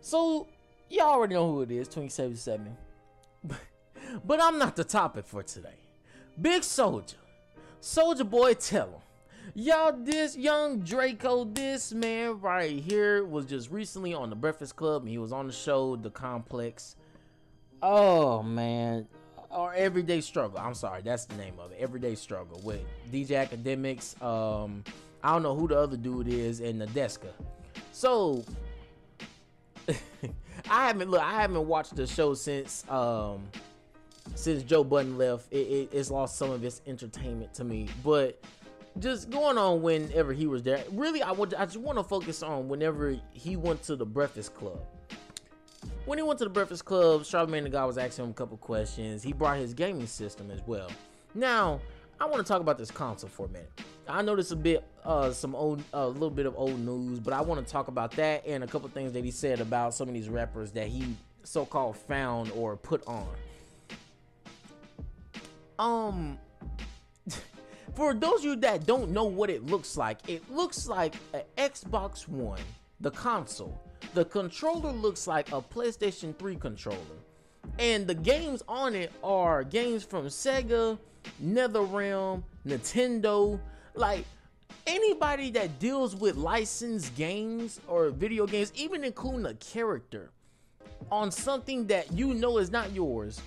So y'all already know who it is, 2077. But I'm not the topic for today. Big Soulja, Soulja Boy, tell him. Y'all, this young Draco, this man right here was just recently on the Breakfast Club, and he was on the show The Complex. Oh man, or Everyday Struggle. I'm sorry, that's the name of it. Everyday Struggle with DJ Academics. I don't know who the other dude is, and Nadeska. So I haven't watched the show since Joe Budden left. It's lost some of its entertainment to me, but just going on whenever he was there. Really, I just want to focus on whenever he went to the Breakfast Club. When he went to the Breakfast Club, Charlamagne the God was asking him a couple questions. He brought his gaming system as well. Now, I want to talk about this console for a minute. I know this a little bit of old news, but I want to talk about that and a couple things that he said about some of these rappers that he so-called found or put on. For those of you that don't know what it looks like an Xbox One, the console. The controller looks like a PlayStation 3 controller. And the games on it are games from Sega, NetherRealm, Nintendo. Like, anybody that deals with licensed games or video games, even including a character, on something that you know is not yours,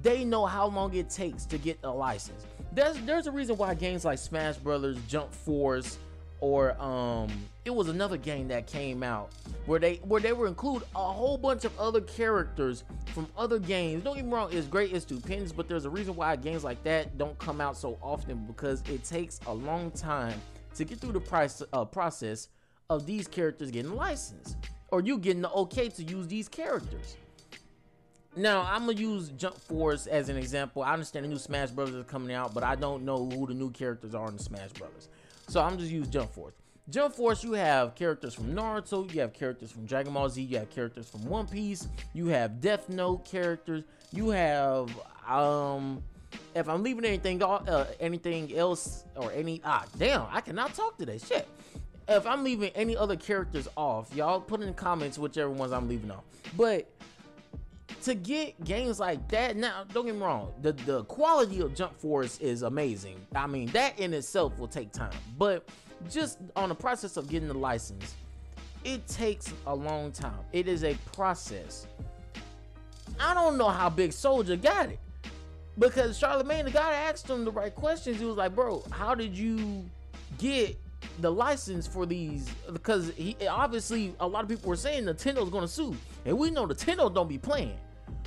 they know how long it takes to get a license. There's a reason why games like Smash Brothers, Jump Force, or it was another game that came out where they were include a whole bunch of other characters from other games. Don't get me wrong, it's great, it's stupendous, but there's a reason why games like that don't come out so often, because it takes a long time to get through the process of these characters getting licensed, or you getting the okay to use these characters. Now, I'm gonna use Jump Force as an example. I understand the new Smash Brothers are coming out, but I don't know who the new characters are in the Smash Brothers. So I'm just use Jump Force. Jump Force, you have characters from Naruto, you have characters from Dragon Ball Z, you have characters from One Piece, you have Death Note characters, you have if I'm leaving anything else or any damn, I cannot talk today. Shit. If I'm leaving any other characters off, y'all put in the comments whichever ones I'm leaving off. But to get games like that, now don't get me wrong, the quality of Jump Force is amazing. I mean, that in itself will take time, but just on the process of getting the license, it takes a long time. It is a process. I don't know how Big Soulja got it, because Charlamagne the God asked him the right questions. He was like, bro, how did you get the license for these? Because he obviously, a lot of people were saying Nintendo's gonna sue, and we know Nintendo don't be playing.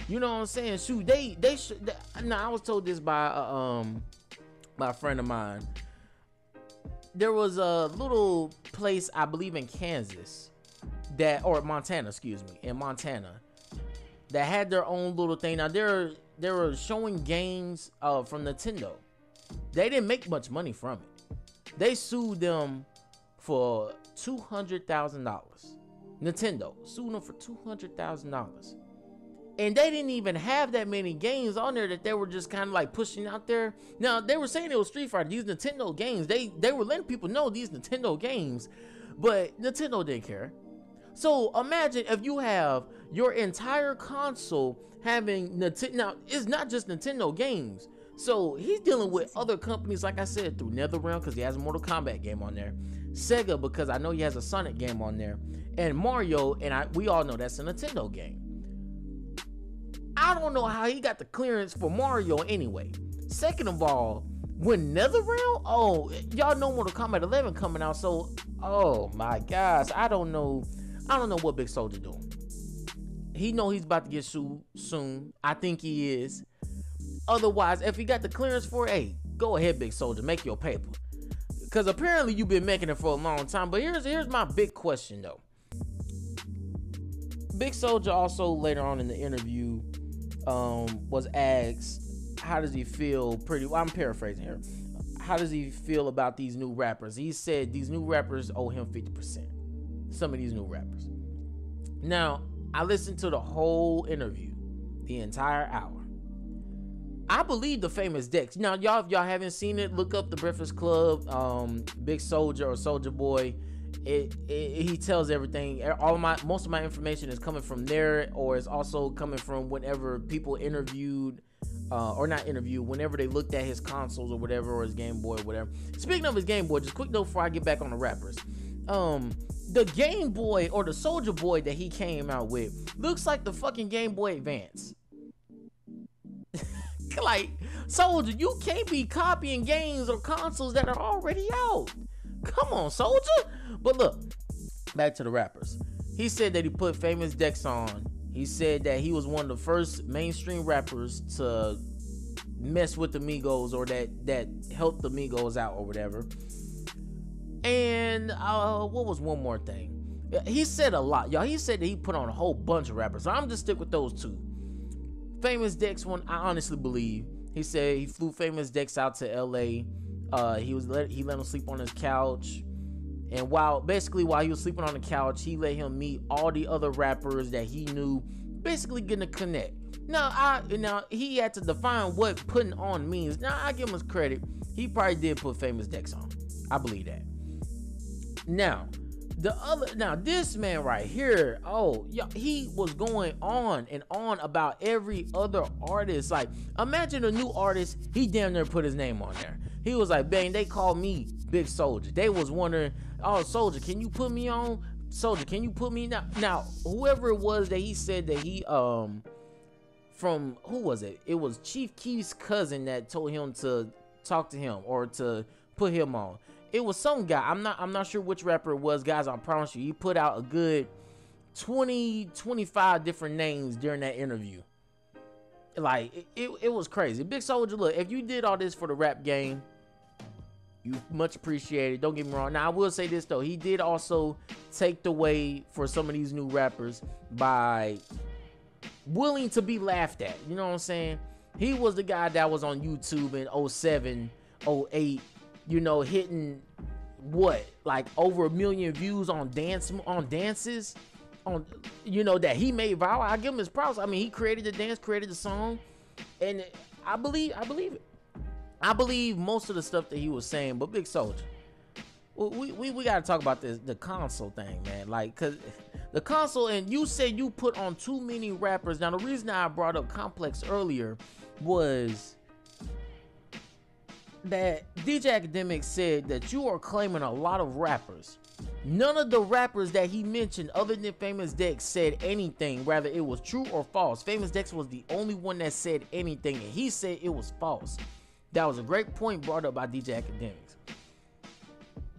You know what I'm saying? Shoot, they should. Now, I was told this by a friend of mine. There was a little place, I believe in Kansas, or Montana, excuse me, in Montana, that had their own little thing. Now they were showing games from Nintendo. They didn't make much money from it. They sued them for $200,000. Nintendo sued them for $200,000. And they didn't even have that many games on there that they were just kind of like pushing out there. Now, they were saying it was Street Fighter, these Nintendo games. They were letting people know these Nintendo games, but Nintendo didn't care. So imagine if you have your entire console having Nintendo. Now, it's not just Nintendo games. So he's dealing with other companies, like I said, through NetherRealm, because he has a Mortal Kombat game on there. Sega, because I know he has a Sonic game on there. And Mario, and we all know that's a Nintendo game. I don't know how he got the clearance for Mario anyway. Second of all, when NetherRealm, oh, y'all know Mortal Kombat 11 coming out, so oh my gosh, I don't know what Big Soulja doing. He know he's about to get sued soon. I think he is. Otherwise, if he got the clearance for it, hey, go ahead, Big Soulja, make your paper. Because apparently you've been making it for a long time. But here's my big question though. Big Soulja also later on in the interview was asked, how does he feel? I'm paraphrasing here. How does he feel about these new rappers? He said these new rappers owe him 50%. Some of these new rappers. Now, I listened to the whole interview, the entire hour. I believe the famous Dex. Now, if y'all haven't seen it, look up The Breakfast Club, Big Soulja or Soulja Boy. he tells everything. Most of my information is coming from there, or it's also coming from whenever people interviewed, or not interviewed, whenever they looked at his consoles or whatever, or his Game Boy or whatever. Speaking of his Game Boy, just quick note before I get back on the rappers. The Game Boy, or the Soulja Boy that he came out with, looks like the fucking Game Boy Advance. Like, Soulja, you can't be copying games or consoles that are already out. Come on, Soulja. But look, back to the rappers. He said that he put Famous Dex on. He said that he was one of the first mainstream rappers to mess with the Migos, or that helped the Migos out or whatever. And what was one more thing? He said a lot, y'all. He said that he put on a whole bunch of rappers. So I'm just stick with those two. Famous Dex one, I honestly believe. He said he flew Famous Dex out to LA. He let him sleep on his couch. And while he was sleeping on the couch, he let him meet all the other rappers that he knew, basically getting a connect. Now he had to define what putting on means. Now I give him his credit. He probably did put Famous Dex on. I believe that. Now this man right here, he was going on and on about every other artist. Like, imagine a new artist, he damn near put his name on there. He was like, bang, they called me Big Soulja. They was wondering, oh, Soulja, can you put me on? Soulja, can you put me now? Whoever it was that he said that he from, who was it? It was Chief Keef's cousin that told him to talk to him or to put him on. It was some guy. I'm not sure which rapper it was, guys. I promise you, he put out a good 25 different names during that interview. Like, it was crazy. Big Soulja, look, if you did all this for the rap game, you much appreciated. Don't get me wrong. Now I will say this though, he did also take the way for some of these new rappers by willing to be laughed at. You know what I'm saying? He was the guy that was on YouTube in 07, 08. Hitting what, like over 1 million views on dances, that he made viral. I give him his props. I mean, he created the dance, created the song, and I believe it. I believe most of the stuff that he was saying. But Big Soulja, we gotta talk about the console thing, man. Like, cause the console, and you said you put on too many rappers. Now the reason I brought up Complex earlier was that DJ Academic said that you are claiming a lot of rappers. None of the rappers that he mentioned other than Famous Dex said anything, whether it was true or false. Famous Dex was the only one that said anything, and he said it was false. That was a great point brought up by DJ Academics.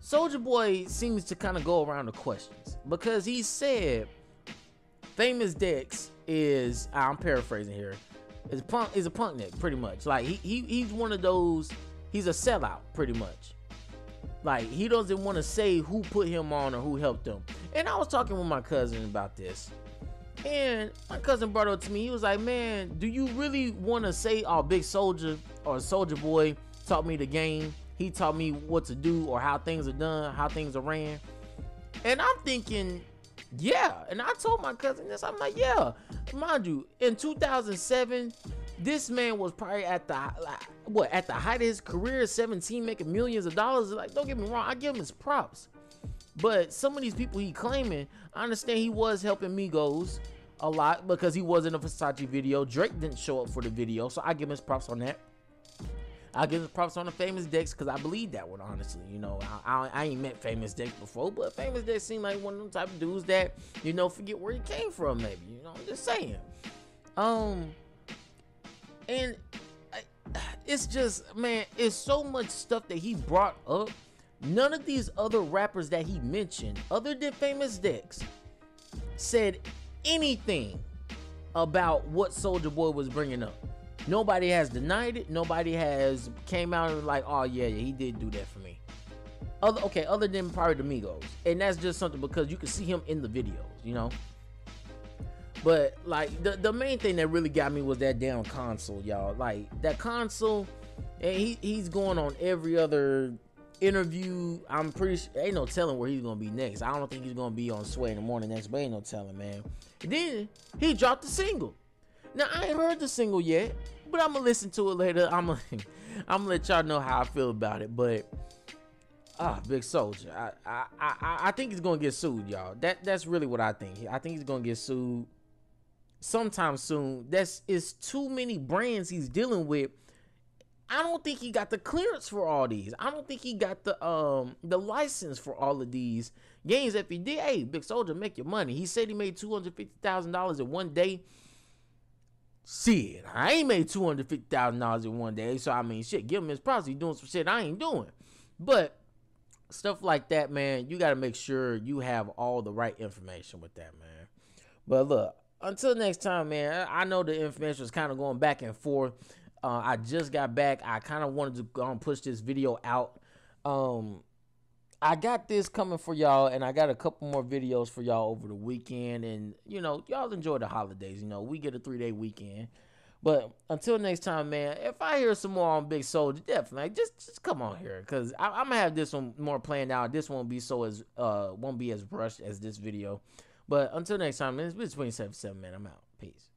Soulja Boy seems to kind of go around the questions, because he said Famous Dex is, I'm paraphrasing here, is a punk nigga, pretty much. Like, he's one of those. He's a sellout, pretty much. Like, he doesn't want to say who put him on or who helped him. And I was talking with my cousin about this. And my cousin brought it up to me. He was like, man, do you really want to say, oh, Big Soulja or Soulja Boy taught me the game? He taught me what to do or how things are done, how things are ran. And I'm thinking, yeah. And I told my cousin this. I'm like, yeah. Mind you, in 2007... this man was probably at the height of his career, 17, making millions of dollars. Like, don't get me wrong, I give him his props. But some of these people he claiming, I understand he was helping Migos a lot because he was in a Versace video. Drake didn't show up for the video, so I give him his props on that. I give him his props on the Famous Dex because I believe that one, honestly. I ain't met Famous Dex before, but Famous Dex seemed like one of them type of dudes that, forget where he came from, maybe. I'm just saying. And it's just, man, it's so much stuff that he brought up. None of these other rappers that he mentioned, other than Famous Dex, said anything about what Soulja Boy was bringing up. Nobody has denied it. Nobody has came out and like, oh yeah, he did do that for me. Other than probably the Migos. And that's just something because you can see him in the videos, But like the main thing that really got me was that damn console, y'all. Like, that console, and he's going on every other interview. I'm pretty sure ain't no telling where he's gonna be next. I don't think he's gonna be on Sway in the Morning next, but ain't no telling, man. And then he dropped the single. Now I ain't heard the single yet, but I'm gonna listen to it later. I'm gonna let y'all know how I feel about it. But Big Soulja. I think he's gonna get sued, y'all. That's really what I think. I think he's gonna get sued sometime soon. It's too many brands he's dealing with. I don't think he got the clearance for all these. I don't think he got the license for all of these games. If he did, hey, Big Soulja, make your money. He said he made $250,000 in one day. Shit, I ain't made $250,000 in one day. So I mean, shit, give him his props. He's doing some shit I ain't doing. But stuff like that, man, you got to make sure you have all the right information with that, man. But look, until next time, man, I know the information was kind of going back and forth. I just got back. I kind of wanted to push this video out. I got this coming for y'all, and I got a couple more videos for y'all over the weekend. And, you know, y'all enjoy the holidays. You know, we get a 3-day weekend. But until next time, man, if I hear some more on Big Soulja, definitely just come on here, because I'm gonna have this one more planned out. This won't be as rushed as this video. But until next time, man, it's been 27, man. I'm out. Peace.